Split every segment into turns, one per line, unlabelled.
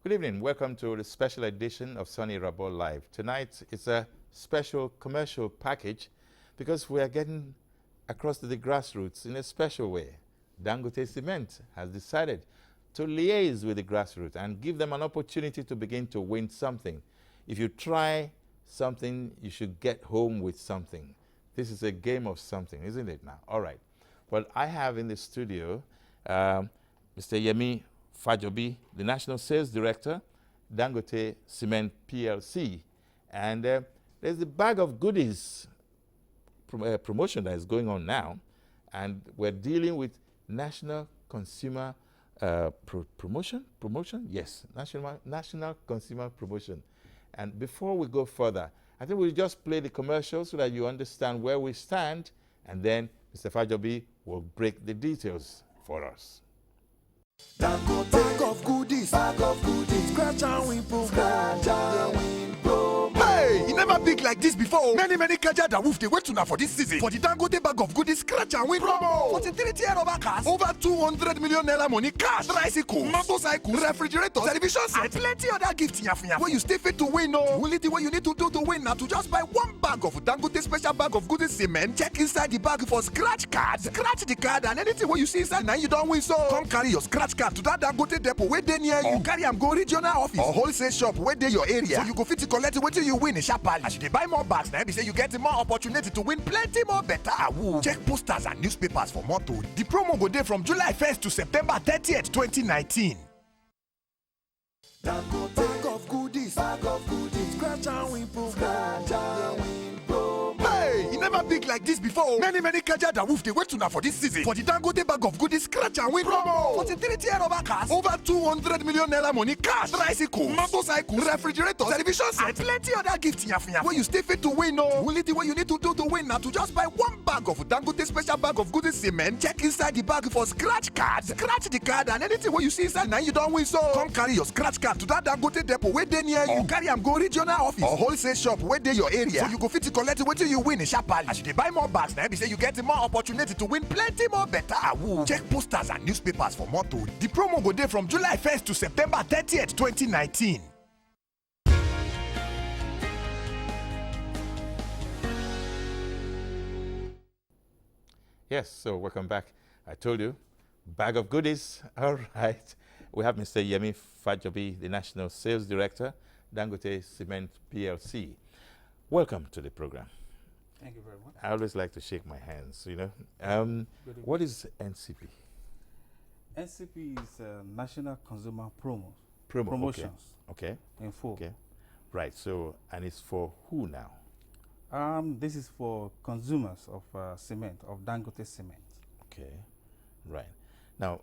Good evening. Welcome to the special edition of Soni Irabor Live. Tonight it's a special commercial package because we are getting across to the grassroots in a special way. Dangote Cement has decided to liaise with the grassroots and give them an opportunity to begin to win something. If you try something, you should get home with something. This is a game of something, isn't it now? All right. Well, I have in the studio Mr. Yemi Fajobi, the National Sales Director, Dangote Cement PLC. And there's a bag of goodies promotion that is going on now. And we're dealing with National Consumer Promotion? Yes, National Consumer Promotion. And before we go further, I think we'll just play the commercial so that you understand where we stand, and then Mr. Fajobi will break the details for us.
Dangote bag of goodies, scratch and win promo. Hey, you never big like this before. Many kaja that wolf they wait to now for this season. For the Dangote bag of goodies, scratch and win promo. 43 tier over cars, over 200 million naira money cash, tricycle, motorcycle, refrigerator, television set, and plenty other gifts in your where you stay fit to win. No, only the way you need to do to win now to just buy one bag of Dangote special bag of goodies cement. Check inside the bag for scratch card. Scratch the card and anything what you see inside now you don't win. So come carry your scratch card to that Dangote depot where they near you. Or carry and go regional office or wholesale shop where they your area. So you go fit to collect it until you win in sharply. As you buy more bags now, be say you get more opportunity to win plenty more better. Check posters and newspapers for more to. The promo go there from July 1st to September 30th, 2019. Dangote bag of goodies, scratch and win promo. Hey, you never big like this before. Many kaja that wolf they wait to now for this season. For the Dangote bag of goodies, scratch and win promo. 43 tier over cars, over 200 million naira money cash, tricycle, motorcycle, refrigerator, television set, and plenty other gifts in your where you stay fit to win. No, only the way you need to do to win now to just buy one bag of Dangote special bag of goodies cement. Check inside the bag for scratch card. Scratch the card and anything what you see inside now you don't win. So come carry your scratch card to that Dangote depot where they near you. Or carry and go regional office or wholesale shop where they your area. So you go fit to collect it until you win in sharply. As you buy more bags now, be say you get more opportunity to win plenty more better. Check posters and newspapers for more to. The promo go there from July 1st to September 30th, 2019.
Yes, so welcome back. I told you, bag of goodies. All right. We have Mr. Yemi Fajobi, the National Sales Director, Dangote Cement PLC. Welcome to the program.
Thank you very much.
I always like to shake my hands, you know. What is NCP?
NCP is National Consumer
Promotions. Okay.
In full.
Okay. Right. So, and it's for who now?
This is for consumers of cement, of Dangote Cement.
Okay. Right. Now,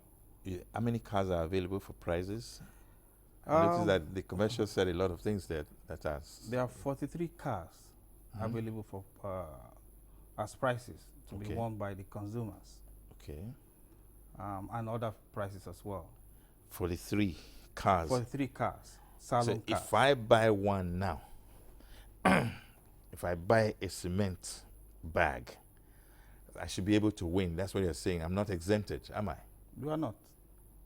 how many cars are available for prizes? I noticed that the commercial said a lot of things that are...
There are 43 cars available for as prices to be won by the consumers.
Okay.
And other prices as well.
43 cars.
43 cars. Salon
so
cars.
If I buy one now, if I buy a cement bag, I should be able to win. That's what you're saying. I'm not exempted, am I?
You are not.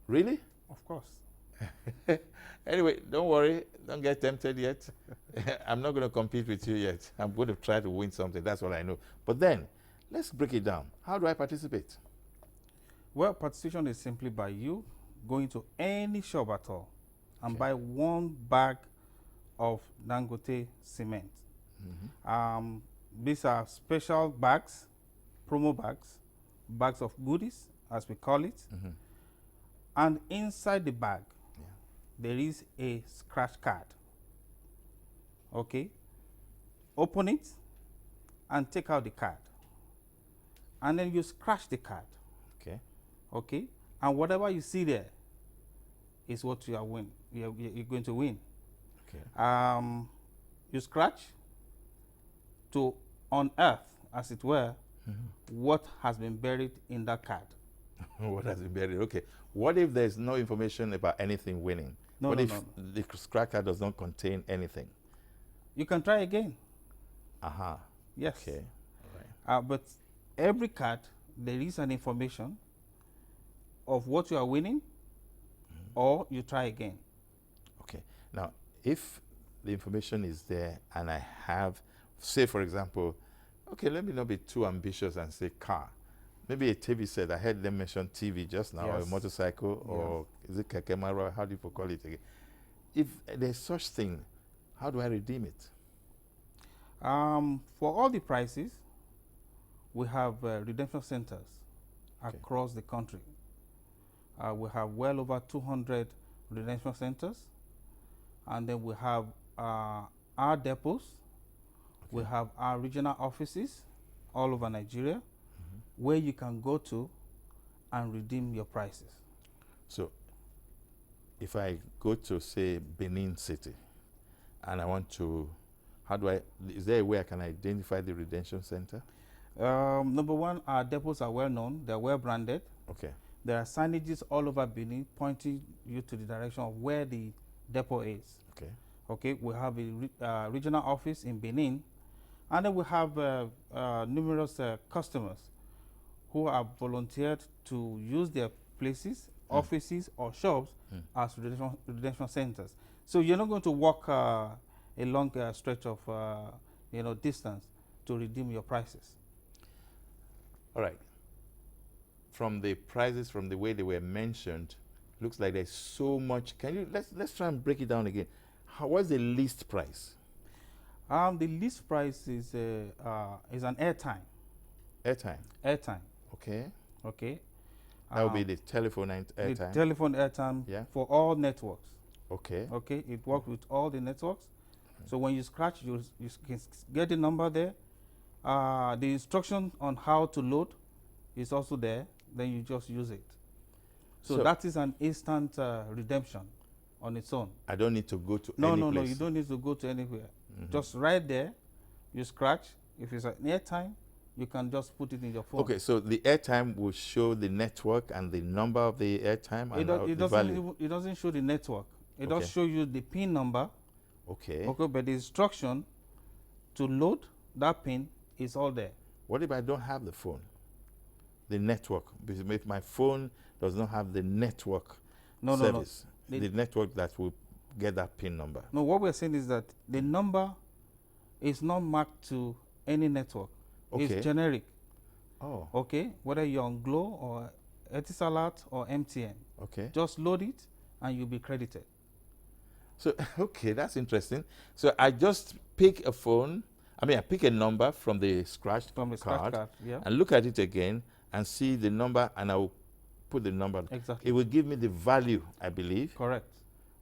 Really?
Of course.
Anyway, don't worry. Don't get tempted yet. I'm not going to compete with you yet. I'm going to try to win something. That's what I know. But then, let's break it down. How do I participate?
Well, participation is simply by you going to any shop at all and buy one bag of Dangote Cement. These are special bags, promo bags, bags of goodies, as we call it. And inside the bag, there is a scratch card. Okay? Open it and take out the card. And then you scratch the card.
Okay.
Okay? And whatever you see there is what you are win. You're going to win.
Okay.
You scratch to unearth, as it were, what has been buried in that card.
What has been buried? Okay. What if there's no information about anything winning? What if the scratch card does not contain anything?
You can try again.
Yes. Okay. All right.
But every card, there is an information of what you are winning, or you try again.
Okay. Now, if the information is there and I have, say for example, okay, let me not be too ambitious and say car. Maybe a TV set. I heard them mention TV just now, or a
Yes.
motorcycle, or is it kekemara? How do you call it again? If there's such thing, how do I redeem it?
For all the prices, we have redemption centers
Okay.
across the country. We have well over 200 redemption centers, and then we have our depots. We have our regional offices all over Nigeria, where you can go to and redeem your prices.
So, if I go to, say, Benin City, and I want to, how do I, is there a way I can identify the redemption center?
Number one, our depots are well known, they're well branded.
Okay.
There are signages all over Benin pointing you to the direction of where the depot is.
Okay.
Okay, we have a regional office in Benin, and then we have numerous customers who have volunteered to use their places, offices, or shops as redemption centers. So you're not going to walk a long stretch of distance to redeem your prices.
All right. From the prices, from the way they were mentioned, looks like there's so much. Can you let's try and break it down again. What's the least price?
The least price is an airtime.
Airtime.
Airtime.
Okay.
Okay.
That would be the telephone and
The
airtime.
telephone airtime
Yeah.
for all networks.
Okay.
Okay, it works with all the networks. So when you scratch, you can get the number there. The instruction on how to load is also there. Then you just use it. So that is an instant redemption on its own.
I don't need to go to
No,
any
no,
place.
no. You don't need to go to anywhere. Just right there, you scratch. If it's an airtime, you can just put it in your phone.
Okay, so the airtime will show the network and the number of the airtime and the value.
It doesn't show the network. It
Okay.
does show you the PIN number.
Okay.
Okay, but the instruction to load that PIN is all there.
What if I don't have the phone? The network. Because if my phone does not have the network service, the network that will get that PIN number.
No, what we're saying is that the number is not marked to any network.
Okay.
It's generic.
Oh,
Okay, whether you're on Glo or Etisalat or MTN,
okay.
just load it and you'll be credited.
So, okay, that's interesting. So I just pick a phone, I pick a number from the scratch
From the scratch card, yeah.
and look at it again and see the number, and I will put the number.
Exactly.
It will give me the value, I believe.
Correct.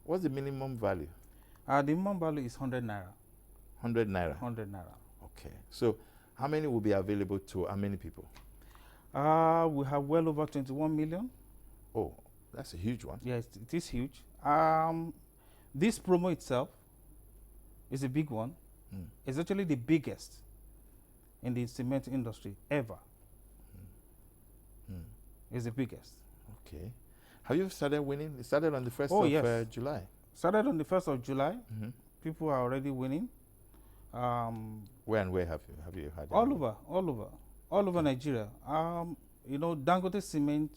What's the minimum value?
The minimum value is 100 naira.
100 naira.
100 naira.
Okay. So how many will be available to how many people?
We have well over 21 million.
Oh, that's a huge one.
Yes, it is huge. This promo itself is a big one. It's actually the biggest in the cement industry ever. It's the biggest.
Okay. Have you started winning? It started on the 1st
Oh,
of
yes.
July.
Started on the 1st of July. People are already winning.
Where and where have you had
All
it?
all over Nigeria. Dangote Cement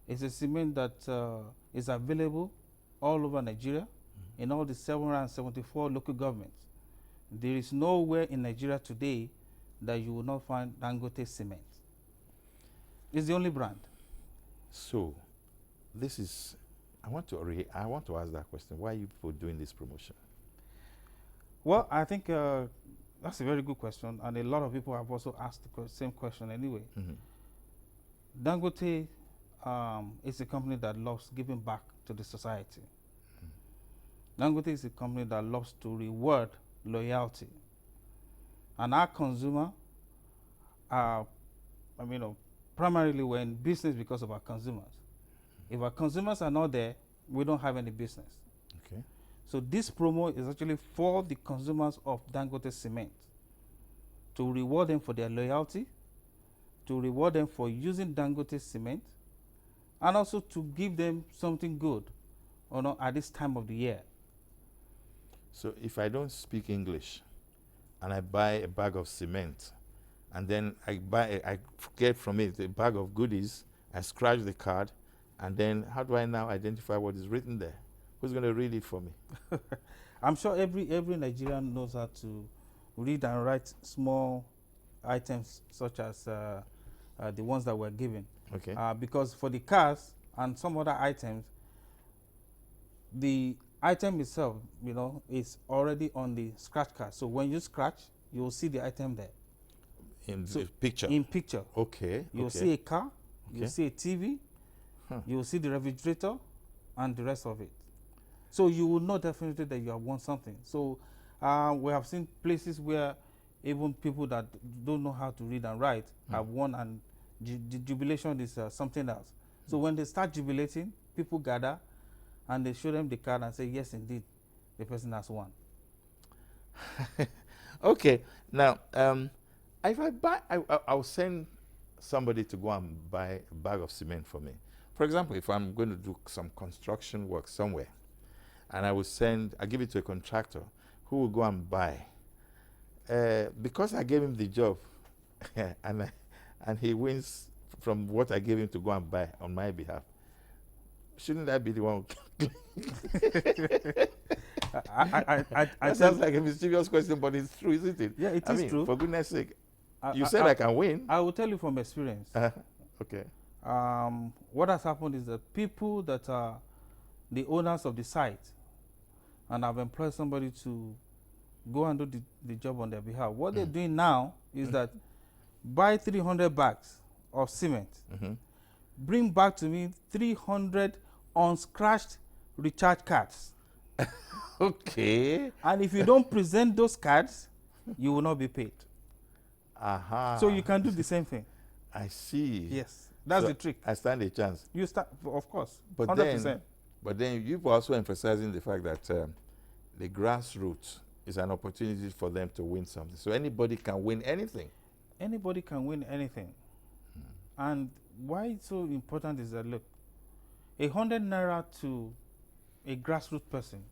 is a cement that is available all over Nigeria in all the 774 local governments. There is nowhere in Nigeria today that you will not find Dangote Cement. It's the only brand.
So, this is. I want to ask that question. Why are you people doing this promotion?
Well, I think that's a very good question, and a lot of people have also asked the same question anyway. Dangote is a company that loves giving back to the society. Dangote is a company that loves to reward loyalty. And our consumer primarily we're in business because of our consumers. If our consumers are not there, we don't have any business.
Okay.
So this promo is actually for the consumers of Dangote Cement, to reward them for their loyalty, to reward them for using Dangote Cement, and also to give them something good at this time of the year.
So if I don't speak English and I buy a bag of cement and then I get from it a bag of goodies, I scratch the card, and then how do I now identify what is written there? Who's going to read it for me?
I'm sure every Nigerian knows how to read and write small items such as the ones that we're given.
Okay.
Because for the cars and some other items, the item itself, is already on the scratch card. So when you scratch, you'll see the item there.
In the picture?
In picture.
Okay.
You'll see a car,
Okay.
you'll see a TV, you'll see the refrigerator, and the rest of it. So you will know definitely that you have won something. So we have seen places where even people that don't know how to read and write have won, and the jubilation is something else. So when they start jubilating, people gather and they show them the card and say, yes, indeed, the person has won.
Okay. Now, if I buy, I'll send somebody to go and buy a bag of cement for me. For example, if I'm going to do some construction work somewhere, and I give it to a contractor who will go and buy. Because I gave him the job, and he wins from what I gave him to go and buy on my behalf, shouldn't I be the one? That sounds like a mysterious question, but it's true, isn't it?
Yeah, it is true.
For goodness sake, you said I can win.
I will tell you from experience.
Okay.
What has happened is that people that are the owners of the site and have employed somebody to go and do the job on their behalf, what they're doing now is that buy 300 bags of cement, bring back to me 300 unscratched recharge cards.
Okay.
And if you don't present those cards, you will not be paid. So you can do the same thing.
I see.
Yes, that's
So
the trick.
I stand a chance.
You start, of course,
But
100%.
But then you've also emphasizing the fact that the grassroots is an opportunity for them to win something. So anybody can win anything.
Anybody can win anything. And why it's so important is that, look, 100 naira to a grassroots person,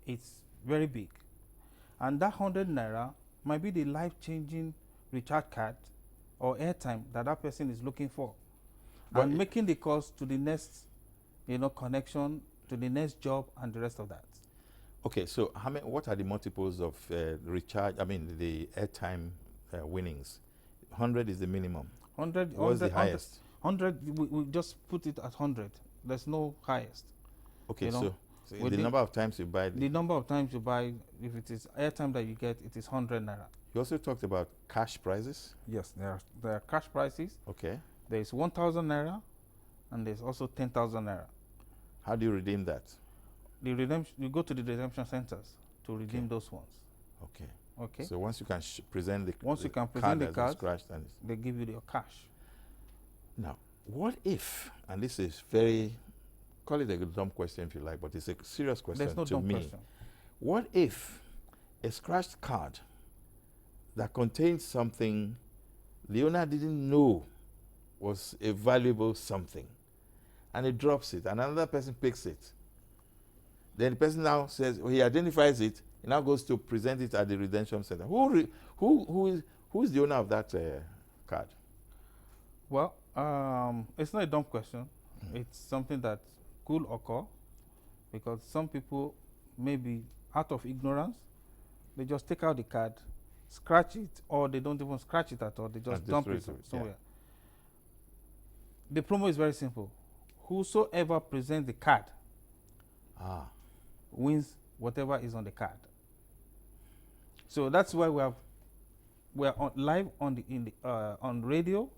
it's very big. And that 100 naira might be the life-changing recharge card or airtime that person is looking for.
But
and making the calls to the next, connection, to the next job and the rest of that.
Okay, so what are the multiples of the airtime winnings? 100 is the minimum.
100.
What's the highest?
100. We just put it at 100. There's no highest.
Okay, so the number of times you buy.
The number of times you buy, if it is airtime that you get, it is 100 naira.
You also talked about cash prizes.
Yes, there are cash prices.
Okay.
There is 1,000 naira, and there's also 10,000 naira.
How do you redeem that?
The redemption, you go to the redemption centers to redeem those ones.
Okay.
Okay.
So once you can present the
Once you can present the card,
and
they give you your cash.
now, what if, and this is very, call it a dumb question if you like, but it's a serious question
There's no
to
dumb
me.
question.
What if a scratched card that contains something the owner didn't know was a valuable something, and he drops it, and another person picks it? Then the person now says, he identifies it, he now goes to present it at the redemption center. Who is the owner of that card?
Well, it's not a dumb question. It's something that could occur because some people, maybe out of ignorance, they just take out the card, scratch it, or they don't even scratch it at all. They just dump it somewhere. The promo is very simple. Whosoever presents the card wins whatever is on the card. So that's why we're live on radio,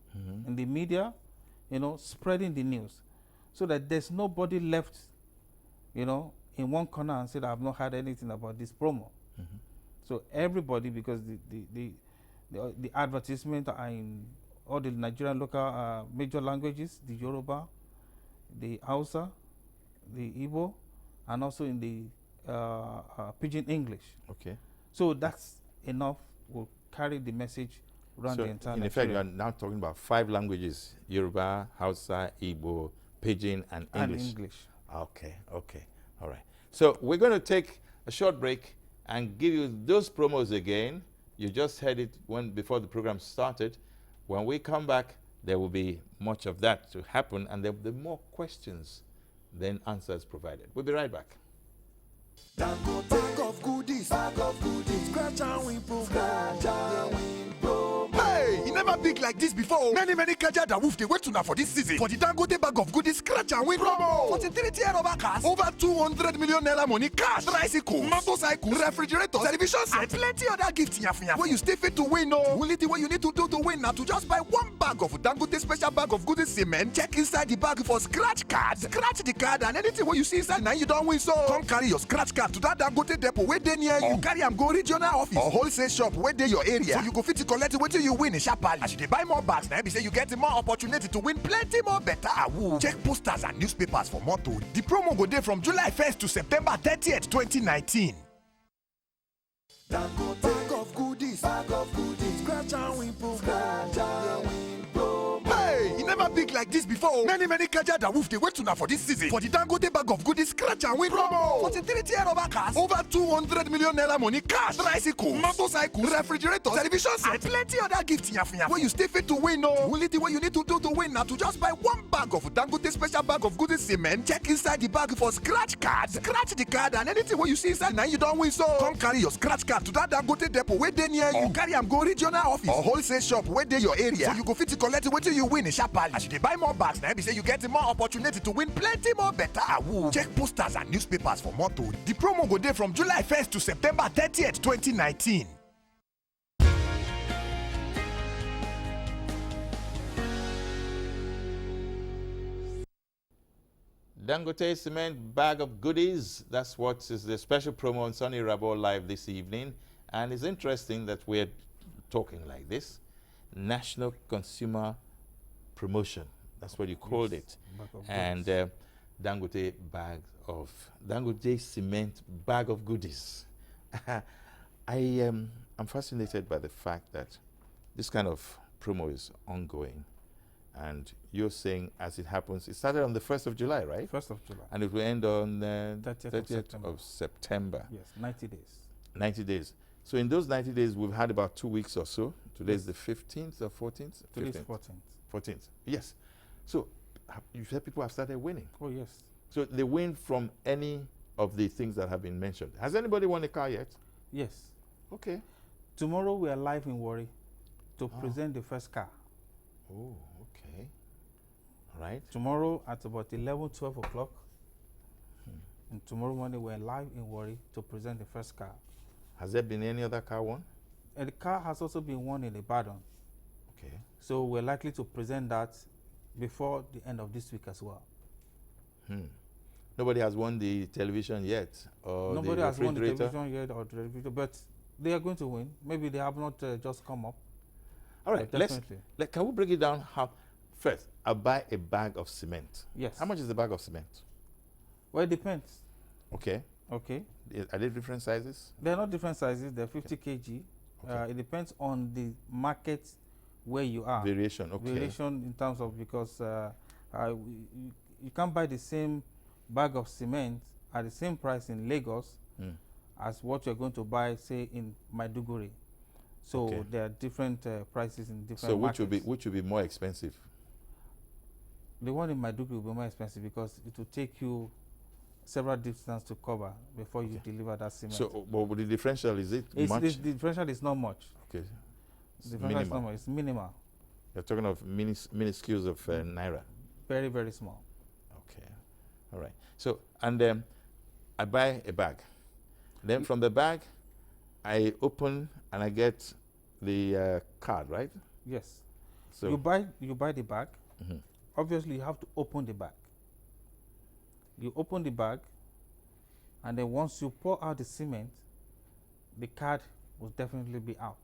in the media, spreading the news, so that there's nobody left, in one corner and said, I've not heard anything about this promo. So everybody, because the advertisement are in all the Nigerian local major languages, the Yoruba, the Hausa, the Igbo, and also in the Pidgin English.
Okay.
So that's enough. Will carry the message around the entire
in effect, you are now talking about 5 languages: Yoruba, Hausa, Igbo, Pidgin, and English. Okay, all right. So we're going to take a short break and give you those promos again. You just heard it before the program started. When we come back, there will be much of that to happen, and there will be more questions then answers provided. We'll be right back.
Dangote bag of goodies, scratch and win promo. Scratch and win promo. Hey, you never big like this before. Many kaja that wolf they wait to now for this season. For the Dangote bag of goodies, scratch and win promo. 43 tier over cars, over 200 million naira money cash, tricycles, motorcycles, refrigerators, televisions, and plenty other gifts in your where you stay fit to win. No, only the way you need to do to win now to just buy one bag of Dangote special bag of goodies cement. Check inside the bag for scratch card. Scratch the card and anything what you see inside now you don't win. So come carry your scratch card to that Dangote depot where they near you. Carry am go regional office or wholesale shop where they your area. So you go fit to collect it till you win in sharply. As you buy more bags now, be say you get more opportunity to win plenty more better award. Check posters and newspapers for more to. The promo go there from July 1st to September 30th, 2019. Dangote bag of goodies, scratch and win promo. Scratch and win promo. Hey, you never big like this before. Many kaja that wolf they wait to now for this season. For the Dangote bag of goodies, scratch and win promo. 43 tier over cars, over 200 million naira money cash, tricycles, motorcycles, refrigerators, televisions, and plenty other gifts in your where you stay fit to win. No, only the way you need to do to win now to just buy one bag of Dangote special bag of goodies cement. Check inside the bag for scratch card. Scratch the card and anything what you see inside now you don't win. So come carry your scratch card to that Dangote depot where they near you. Carry am go regional office or wholesale shop where they your area. So you go fit to collect it till you win in sharply. As you buy more bags now, be say you get more opportunity to win plenty more better award. Check posters and newspapers for more to. The promo go there from July 1st to September 30th, 2019.
Dangote Cement bag of goodies. That's what is the special promo on Soni Irabor Live this evening. And it's interesting that we're talking like this. National Consumer Promotion. That's what you called it. And Dangote Cement bag of goodies. I'm fascinated by the fact that this kind of promo is ongoing. And you're saying, as it happens, it started on the 1st of July, right?
1st of July.
And it will end on
30th
of September.
Yes, 90 days.
90 days. So in those 90 days, we've had about 2 weeks or so. Today's the 15th or 14th?
Today's 14th.
14th, yes. So you said people have started winning.
Oh, yes.
So they win from any of the things that have been mentioned. Has anybody won a car yet?
Yes.
Okay.
Tomorrow we are live in Warri to present the first car.
Oh, okay. All right.
Tomorrow at about 11, 12 o'clock. And tomorrow morning we're live in Warri to present the first car.
Has there been any other car won?
And the car has also been won in Ibadan.
Okay.
So we're likely to present that before the end of this week as well.
Nobody has won the television yet, or
Nobody
the
has won the
refrigerator?
television yet or the refrigerator, but they are going to win. Maybe they have not just come up.
All right, can we break it down? First, I buy a bag of cement.
Yes.
How much is the bag of cement?
Well, it depends.
Okay.
Okay.
Are they different sizes?
They're not different sizes. They're 50 kg.
Okay.
It depends on the market where you are.
Variation, okay.
Variation in terms of, because you can't buy the same bag of cement at the same price in Lagos as what you're going to buy, say, in Maiduguri. So there are different prices in different markets.
So which will be more expensive?
The one in Maiduguri will be more expensive because it will take you several distances to cover before you deliver that cement.
So, but the differential, is it much?
The differential is not much.
Okay.
The differential is not much. It's minimal.
You're talking of minuscules of naira.
Very, very small.
Okay. All right. So, and I buy a bag. Then from the bag, I open and I get the card, right?
Yes.
So
you buy the bag. Obviously, you have to open the bag. You open the bag, and then once you pour out the cement, the card will definitely be out.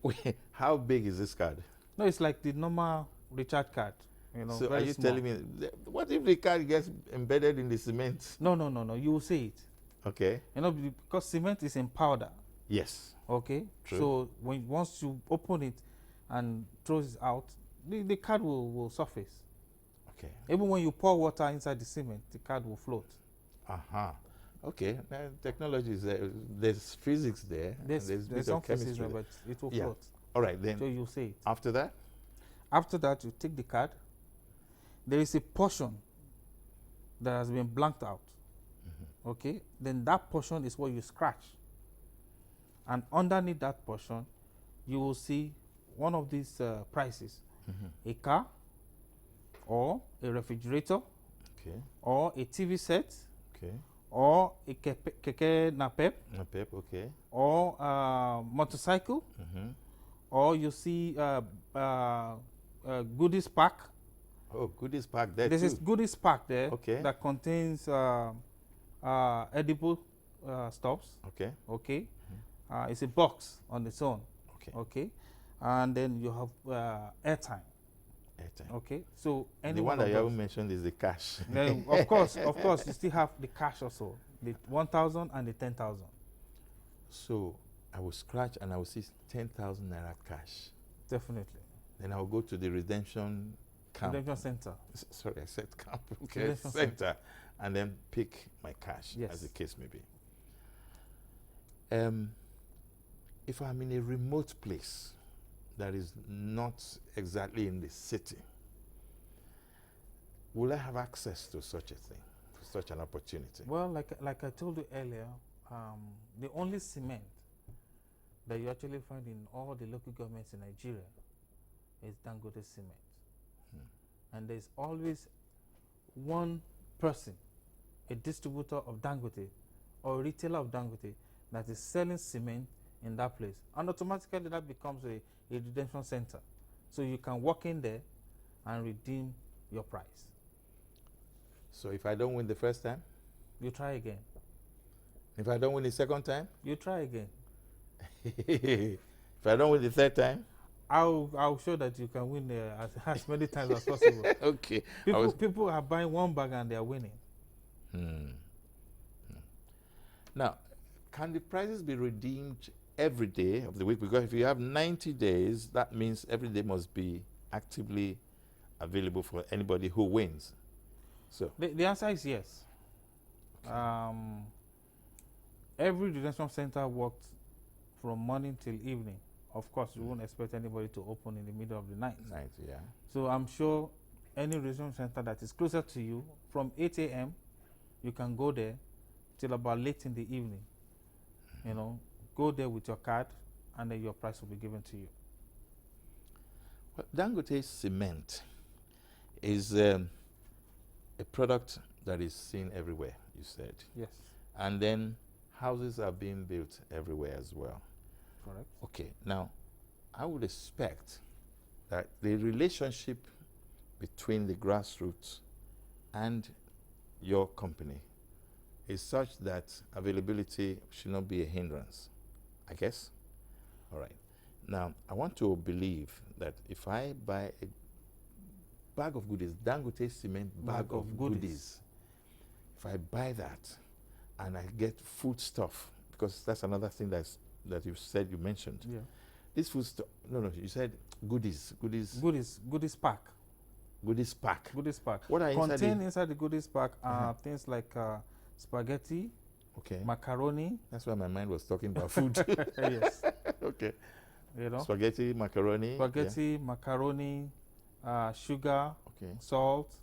Wait, how big is this card?
No, it's like the normal recharge card. You know,
so
very
are you
small.
telling me, what if the card gets embedded in the cement?
No. You will see it.
Okay.
You know, because cement is in powder.
Yes.
Okay.
True.
So once you open it and throws it out, the card will surface.
Okay.
Even when you pour water inside the cement, the card will float.
Okay. Technology is there. There's physics there.
There's
bit
some
of
physics
chemistry
there,
there.
but it will float.
All right, then.
So you'll see it.
After that?
After that, you take the card. There is a portion that has been blanked out. Okay, then that portion is what you scratch. And underneath that portion, you will see one of these prices, a car, or a refrigerator,
Okay.
or a TV set,
Okay.
or a keke napep,
Napep, okay.
or a motorcycle, or you see goodies pack.
Oh, goodies pack there
This
too.
is goodies pack there
Okay.
that contains edible stuffs.
Okay.
Okay, it's a box on its own.
Okay.
Okay, and then you have airtime.
Airtime.
Okay, so any
The one
of
that you
those.
haven't mentioned is the cash.
Then, of course, you still have the cash also, the 1,000 and the 10,000.
So I will scratch and I will see 10,000 naira cash.
Definitely.
Then I will go to the redemption camp.
Redemption center.
Sorry, I said camp. Okay,
Redemption
center. And then pick my cash,
Yes.
as the case may be. If I'm in a remote place that is not exactly in the city, will I have access to such a thing, to such an opportunity?
Well, like I told you earlier, the only cement that you actually find in all the local governments in Nigeria is Dangote Cement. And there's always one person, a distributor of Dangote or a retailer of Dangote, that is selling cement in that place. And automatically that becomes a redemption center. So you can walk in there and redeem your price.
So if I don't win the first time,
You try again.
if I don't win the second time,
You try again.
if I don't win the third time,
I'll show that you can win as many times as possible.
okay.
People are buying one bag and they are winning.
Now, can the prices be redeemed every day of the week? Because if you have 90 days, that means every day must be actively available for anybody who wins. So,
The answer is yes. Every redemption center works from morning till evening. Of course, you won't expect anybody to open in the middle of the night.
90, yeah.
So I'm sure any redemption center that is closer to you, from 8 a.m., you can go there till about late in the evening. You know, go there with your card, and then your price will be given to you.
Well, Dangote Cement is a product that is seen everywhere, you said.
Yes,
And then houses are being built everywhere as well.
correct.
Okay, now I would expect that the relationship between the grassroots and your company is such that availability should not be a hindrance, I guess. All right. Now, I want to believe that if I buy a bag of goodies, Dangote Cement bag of goodies, if I buy that and I get food stuff, because that's another thing that you said, you mentioned.
Yeah.
This food stuff, no, you said goodies
Goodies pack.
goodies pack.
Goodies pack.
What are
Contained inside the goodies pack are things like spaghetti,
Okay.
macaroni.
That's why my mind was talking about food.
Yes.
Okay.
You know,
Spaghetti, macaroni.
spaghetti, macaroni, sugar,
Okay.
salt,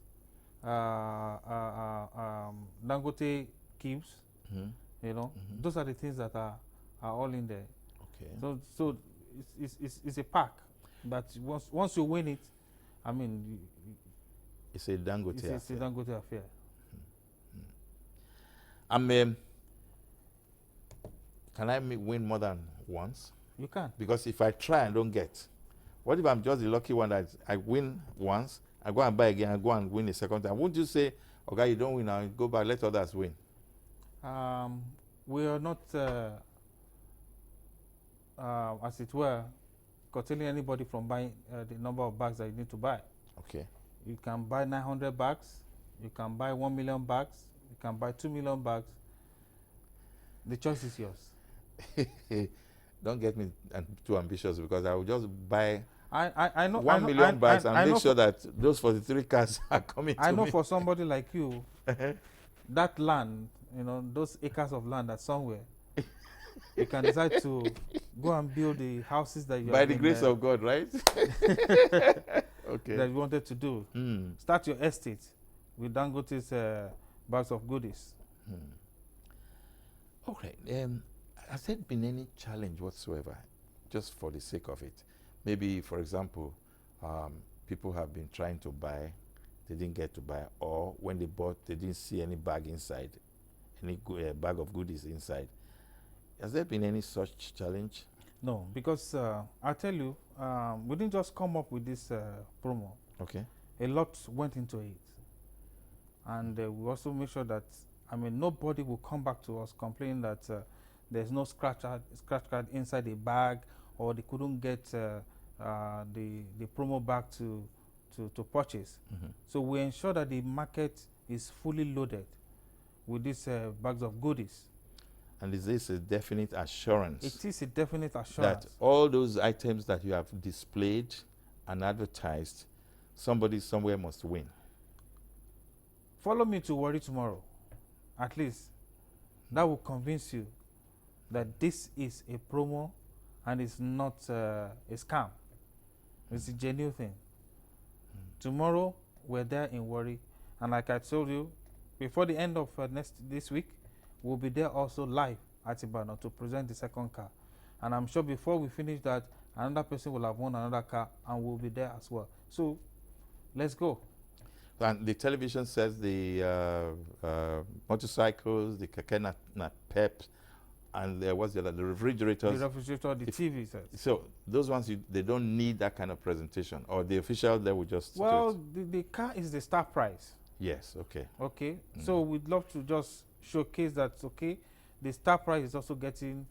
Dangote cubes.
Mhm.
You know, those are the things that are all in there.
Okay.
So it's a pack, but once you win it, I mean,
It's a Dangote
it's a
affair.
Dangote affair.
Can I win more than once?
You can.
Because if I try and don't get, what if I'm just the lucky one that I win once, I go and buy again, I go and win a second time? Won't you say, okay, you don't win now, go back, let others win?
We are not, as it were, curtailing anybody from buying the number of bags that you need to buy.
Okay.
You can buy 900 bags. You can buy 1 million bags. You can buy 2 million bags. The choice is yours.
Don't get me too ambitious, because I will just buy
I know
1 million bags and make sure
for,
that those 43 cars are coming to
I know
me.
for somebody like you, that land, you know, those acres of land are somewhere. You can decide to go and build the houses that you
By
have
the
been,
grace of God, right? Okay.
that you wanted to do. Start your estate with Dangote's bags of goodies.
Okay. Has there been any challenge whatsoever, just for the sake of it? Maybe, for example, people have been trying to buy, they didn't get to buy, or when they bought, they didn't see any bag inside, any bag of goodies inside. Has there been any such challenge?
No, because I tell you, we didn't just come up with this promo.
Okay.
A lot went into it. And we also make sure that, nobody will come back to us complaining that there's no scratch card inside the bag, or they couldn't get the promo bag to purchase. So we ensure that the market is fully loaded with these bags of goodies.
And is this a definite assurance?
It is a definite assurance.
That all those items that you have displayed and advertised, somebody somewhere must win.
Follow me to Worry tomorrow. At least that will convince you that this is a promo and it's not a scam. It's a genuine thing. Tomorrow we're there in Worry, and like I told you, before the end of this week, we'll be there also live at Ibadan to present the second car. And I'm sure before we finish that, another person will have won another car, and we'll be there as well. So let's go.
And the television says the motorcycles, the keke na pep, and what's the other? The refrigerators.
The refrigerator, the TV sets.
So those ones, they don't need that kind of presentation, or the official they will just.
Well, the car is the star price.
Yes. Okay.
Okay. So we'd love to just showcase that. Okay, the star price is also getting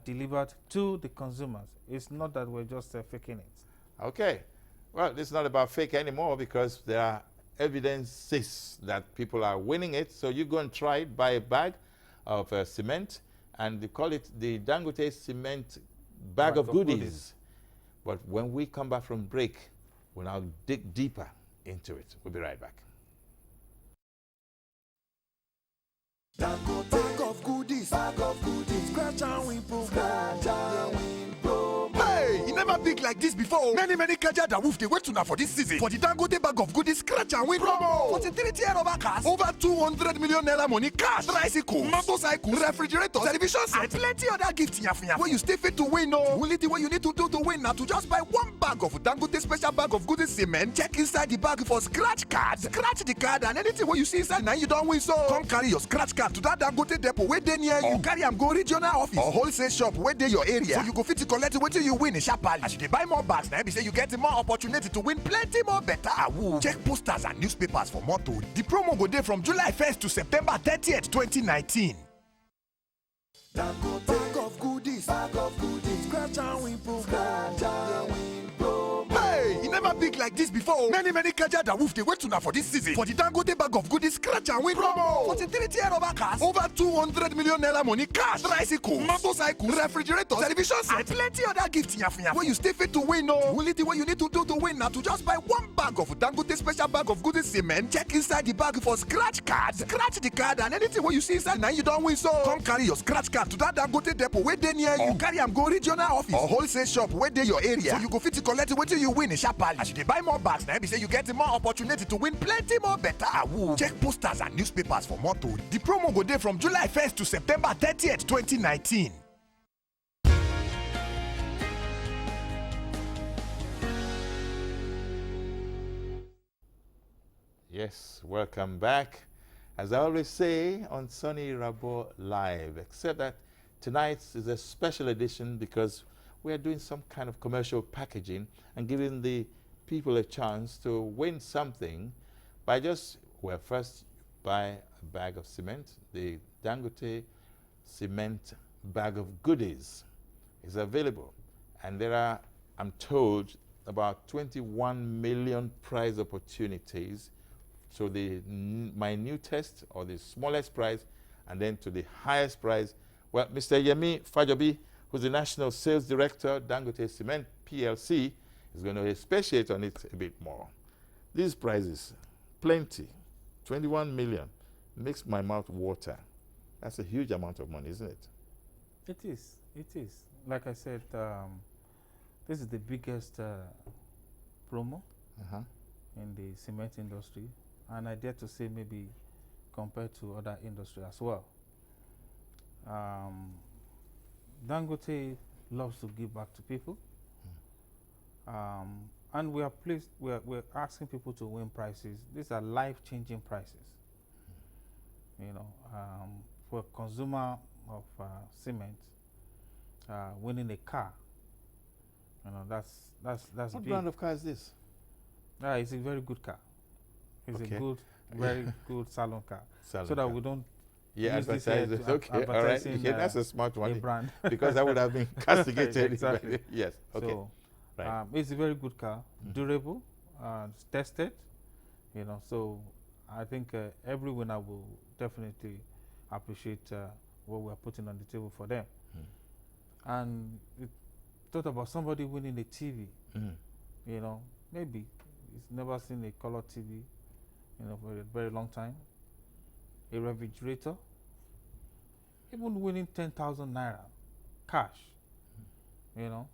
delivered to the consumers. It's not that we're just faking it.
Okay. Well, it's not about fake anymore, because there are evidences that people are winning it. So you go and try it, buy a bag of cement, and they call it the Dangote Cement bag of goodies. But when we come back from break, we'll now dig deeper into it. We'll be right back.
Dangote bag of goodies, scratch and win promo. Hey, you never big like this before. Many kaja that woof they wait to now for this season. For the Dangote bag of goodies, scratch and win promo. 43 tier over cars, over 200 million naira money cash, tricycle, motorcycle, refrigerator, television set, and plenty other gifts in your where you stay fit to win. No, only the way you need to do to win now to just buy one bag of Dangote special bag of goodies cement. Check inside the bag for scratch card. Scratch the card, and anything what you see inside now you don't win. So come carry your scratch card to that Dangote depot where they near you. Or carry am go regional office or wholesale shop where they your area. So you go fit to collect it till you win in sharply. As you dey buy more bags, now be say you get more opportunity to win plenty more better awoof. Check posters and newspapers for more to. The promo go there from July 1st to September 30th, 2019. Dangote bag of goodies, scratch and win promo. Hey, you never big like this before. Many kaja that woof they wait to now for this season. For the Dangote bag of goodies, scratch and win promo. 43 tier over cars, over 200 million naira money cash, tricycle, motorcycle, refrigerator, television set, and plenty other gifts in your where you stay fit to win. No, only the way you need to do to win now to just buy one bag of Dangote special bag of goodies cement. Check inside the bag for scratch card. Scratch the card, and anything what you see inside now you don't win. So come carry your scratch card to that Dangote depot where they near you. Or carry am go regional office or wholesale shop where they your area. So you go fit to collect it till you win in sharply. As you dey buy more bags, now be say you get more opportunity to win plenty more better awoof. Check posters and newspapers for more to. The promo go there from July 1st to September 30th, 2019.
Yes, welcome back. As I always say on Soni Irabor Live, except that tonight is a special edition because we are doing some kind of commercial packaging and giving the people a chance to win something by just, well, first buy a bag of cement. The Dangote Cement bag of goodies is available. And there are, I'm told, about 21 million prize opportunities. So the minutest or the smallest prize, and then to the highest prize. Well, Mr. Yemi Fajobi, who's the National Sales Director, Dangote Cement PLC, is going to expatiate on it a bit more. These prizes, plenty, 21 million, makes my mouth water. That's a huge amount of money, isn't it?
It is. It is. Like I said, this is the biggest promo in the cement industry. And I dare to say maybe compared to other industry as well. Dangote loves to give back to people, and we are pleased. We're asking people to win prizes. These are life-changing prizes. You know, for a consumer of cement, winning a car. You know, that's
What
big.
brand of car is this?
It's a very good car. It's
Okay.
a good, very good salon car.
Salon
so that
car.
we don't
Yeah,
use this here
advertise it.
to
Okay, all right.
advertising,
Yeah, that's a smart
a
one.
brand.
Because that would have been castigated.
Exactly.
Yes. Okay.
So,
right.
it's a very good car, durable, it's tested. You know, so I think every winner will definitely appreciate what we're putting on the table for them. And it thought about somebody winning a TV. You know, maybe he's never seen a color TV, you know, for a very long time. A refrigerator, even winning 10,000 naira cash. You know,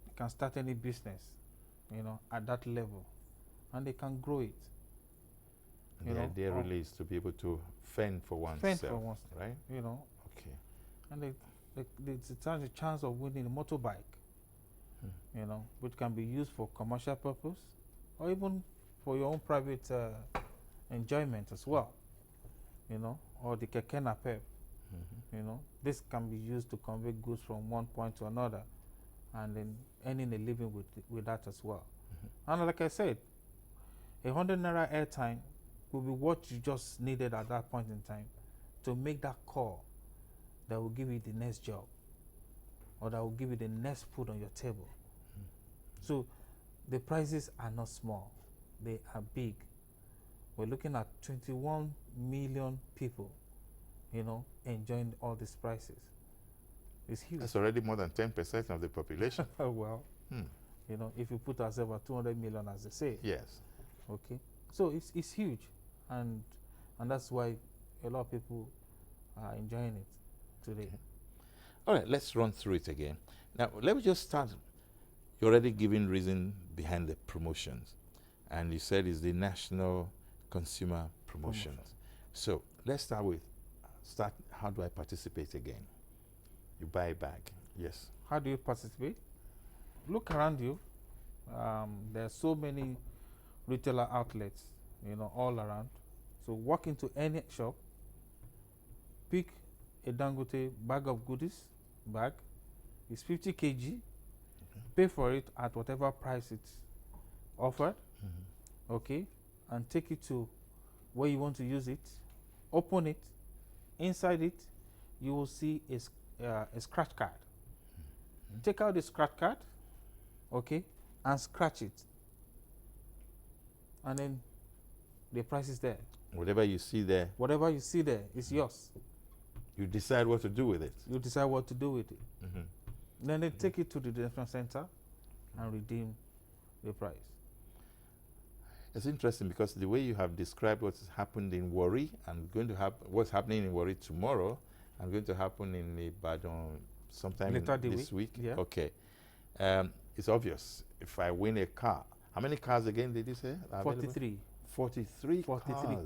you can start any business, you know, at that level, and they can grow it.
And the idea really is to be able to fend for oneself.
Fend for oneself,
right?
You know,
Okay.
and there's a chance of winning a motorbike. You know, which can be used for commercial purpose, or even for your own private enjoyment as well. You know, or the keke napep. You know, this can be used to convey goods from one point to another, and then earning a living with that as well. And like I said, 100 naira airtime will be what you just needed at that point in time to make that call that will give you the next job, or that will give you the next food on your table. So the prices are not small, they are big. We're looking at 21 million people, you know, enjoying all these prices. It's huge.
That's already more than 10% of the population.
Well, you know, if you put ourselves at 200 million, as they say.
Yes.
Okay. So it's huge, and that's why a lot of people are enjoying it today.
Okay. All right, let's run through it again. Now, let me just start. You're already giving reason behind the promotions, and you said it's the National Consumer Promotions. So let's start with, how do I participate again? You buy a bag, yes.
How do you participate? Look around you. There are so many retailer outlets, you know, all around. So walk into any shop, pick a Dangote bag of goodies bag. It's 50 kg. Pay for it at whatever price it's offered. Okay, and take it to where you want to use it. Open it. Inside it, you will see a scratch card. Take out the scratch card, okay, and scratch it, and then the price is there.
Whatever you see there,
Whatever you see there is yours.
you decide what to do with it.
You decide what to do with it. Then they take it to the redemption center and redeem the price.
It's interesting because the way you have described what's happened in Warri and what's happening in Warri tomorrow and going to happen in Ibadan sometime
Later
this week.
Yeah.
Okay. It's obvious. If I win a car, how many cars again did you say are available?
43
43
cars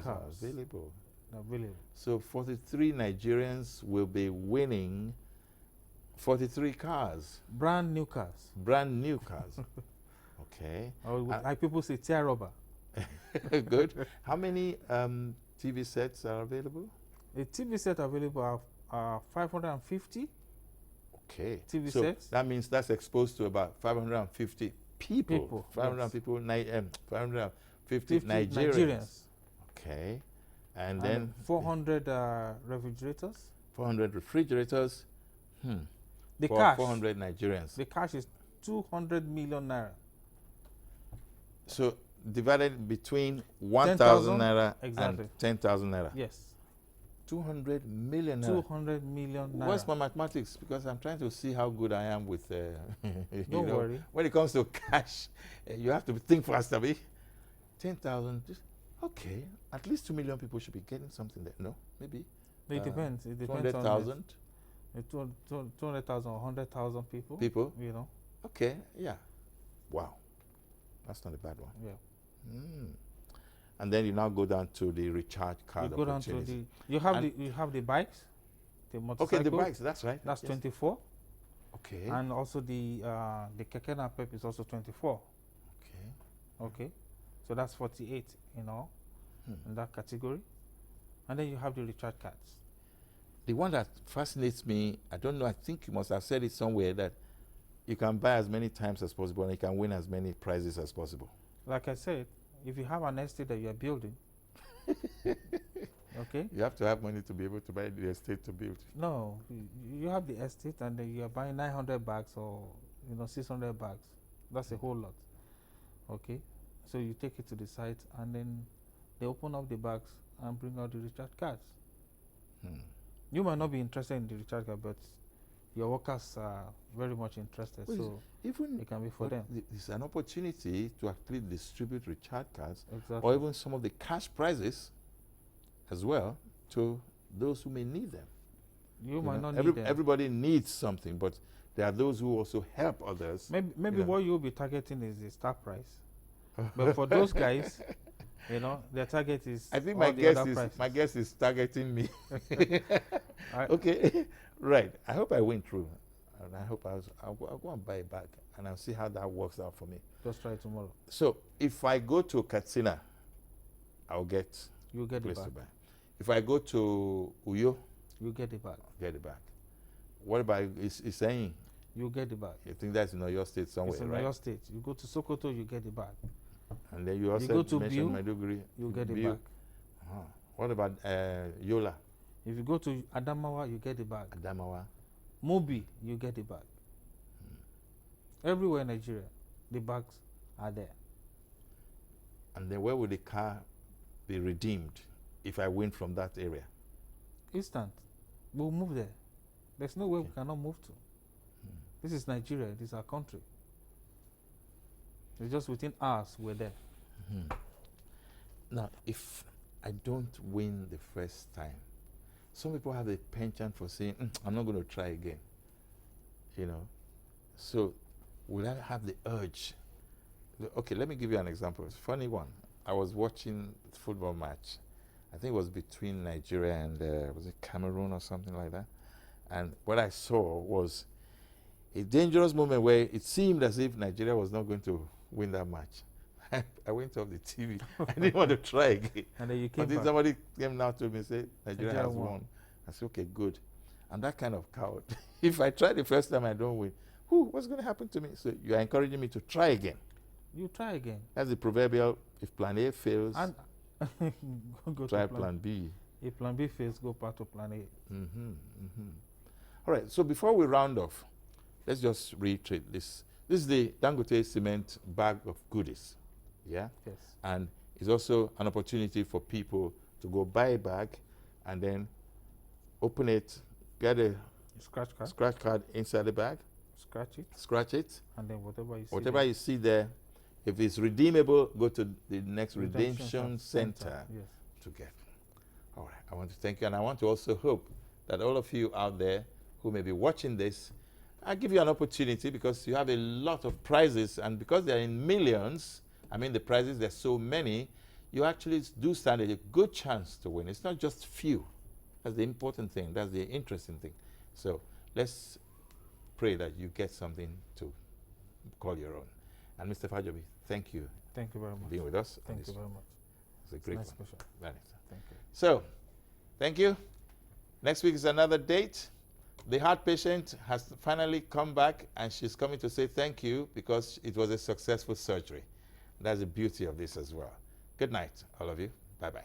are available.
available.
So 43 Nigerians will be winning 43 cars.
Brand new cars.
Brand new cars. Okay.
Or like people say, tear rubber.
Good. How many TV sets are available?
The TV set available are 550
Okay.
TV
so
sets.
that means that's exposed to about 550 people. 500
yes.
people, 550
50
Nigerians. Okay. And then
400 refrigerators.
400 refrigerators.
The
for
cash.
400 Nigerians.
The cash is 200 million naira.
So divided between 1,000 naira
exactly.
and 10,000 naira.
Yes.
200 million naira.
200 million naira.
What's my mathematics? Because I'm trying to see how good I am with.
Don't worry.
When it comes to cash, you have to think faster. 10,000. Okay, at least 2 million people should be getting something there. No, maybe.
It depends. It depends
200,000
on 200,000 or 100,000 people.
people.
You know.
Okay, yeah. Wow, that's not a bad one.
Yeah.
and then you now go down to the recharge card.
You go down to the. You have the bikes, the motorcycles.
Okay, the bikes. That's right.
That's
yes.
24.
Okay.
And also the keke napep is also 24.
Okay.
Okay, so that's 48 in all in that category. And then you have the recharge cards.
The one that fascinates me, I don't know, I think you must have said it somewhere, that you can buy as many times as possible and you can win as many prizes as possible.
Like I said, if you have an estate that you are building, okay?
You have to have money to be able to buy the estate to build.
No, you have the estate and then you are buying 900 bags or 600 bags. That's a whole lot. Okay, so you take it to the site and then they open up the bags and bring out the recharge cards. You might not be interested in the recharge card, but your workers are very much interested,
Well,
so
even
it can be for them.
It's an opportunity to actually distribute recharge cards,
Exactly.
or even some of the cash prizes as well to those who may need them.
You might
know,
not need them.
everybody needs something, but there are those who also help others.
Maybe what you'll be targeting is the start price. But for those guys, their target is.
I think
all
my guess is targeting me. Okay, right. I hope I went through, and I hope I'll go and buy a bag, and I'll see how that works out for me.
Just try it tomorrow.
So if I go to Katsina, I'll get.
You get the
place
bag.
to buy. If I go to Uyo,
You get the bag.
get it back. What about Iseyin?
You get the bag.
You think that's in your state somewhere,
It's in
right?
your state. You go to Sokoto, you get the bag.
And then you also
go to
mentioned
Biu,
Maiduguri.
You get the
Biu.
bag.
What about Yola,
If you go to Adamawa, you get the bag.
Adamawa?
Mobi, you get the bag. Everywhere in Nigeria, the bags are there.
And then where would the car be redeemed if I win from that area?
Instant. We'll move there. There's no way we cannot move to. This is Nigeria. This is our country. It's just within hours we're there.
Now, if I don't win the first time, some people have a penchant for saying, I'm not going to try again. So will I have the urge? Okay, let me give you an example. It's a funny one. I was watching a football match. I think it was between Nigeria and, was it Cameroon or something like that? And what I saw was a dangerous moment where it seemed as if Nigeria was not going to win that match. I went off the TV. I didn't want to try again.
And then you came
Until
back.
somebody came now to me and said, Nigeria
Nigeria
has
won.
won. I said, okay, good. I'm that kind of coward. If I try the first time I don't win, what's going to happen to me? So you're encouraging me to try again.
You try again.
That's the proverbial, if plan A fails,
And go
try
to
plan B.
If plan B fails, go back to plan A.
All right, so before we round off, let's just reiterate this. This is the Dangote Cement bag of goodies, yeah?
Yes.
And it's also an opportunity for people to go buy a bag and then open it, get a
Scratch card.
scratch card inside the bag,
Scratch it.
scratch it.
And then whatever you see.
Whatever
there,
you see there, if it's redeemable, go to the next redemption
Center.
center
Yes.
to get. All right, I want to thank you, and I want to also hope that all of you out there who may be watching this, I give you an opportunity because you have a lot of prizes, and because they're in millions, I mean the prizes, there's so many, you actually do stand a good chance to win. It's not just few. That's the important thing. That's the interesting thing. So let's pray that you get something to call your own. And Mr. Fajobi, thank you
Thank you very
for
much.
being with us.
Thank you very much.
It's a
It's
great
nice
one.
special.
That is.
Thank you.
So, thank you. Next week is another date. The heart patient has finally come back, and she's coming to say thank you because it was a successful surgery. That's the beauty of this as well. Good night, all of you. Bye-bye.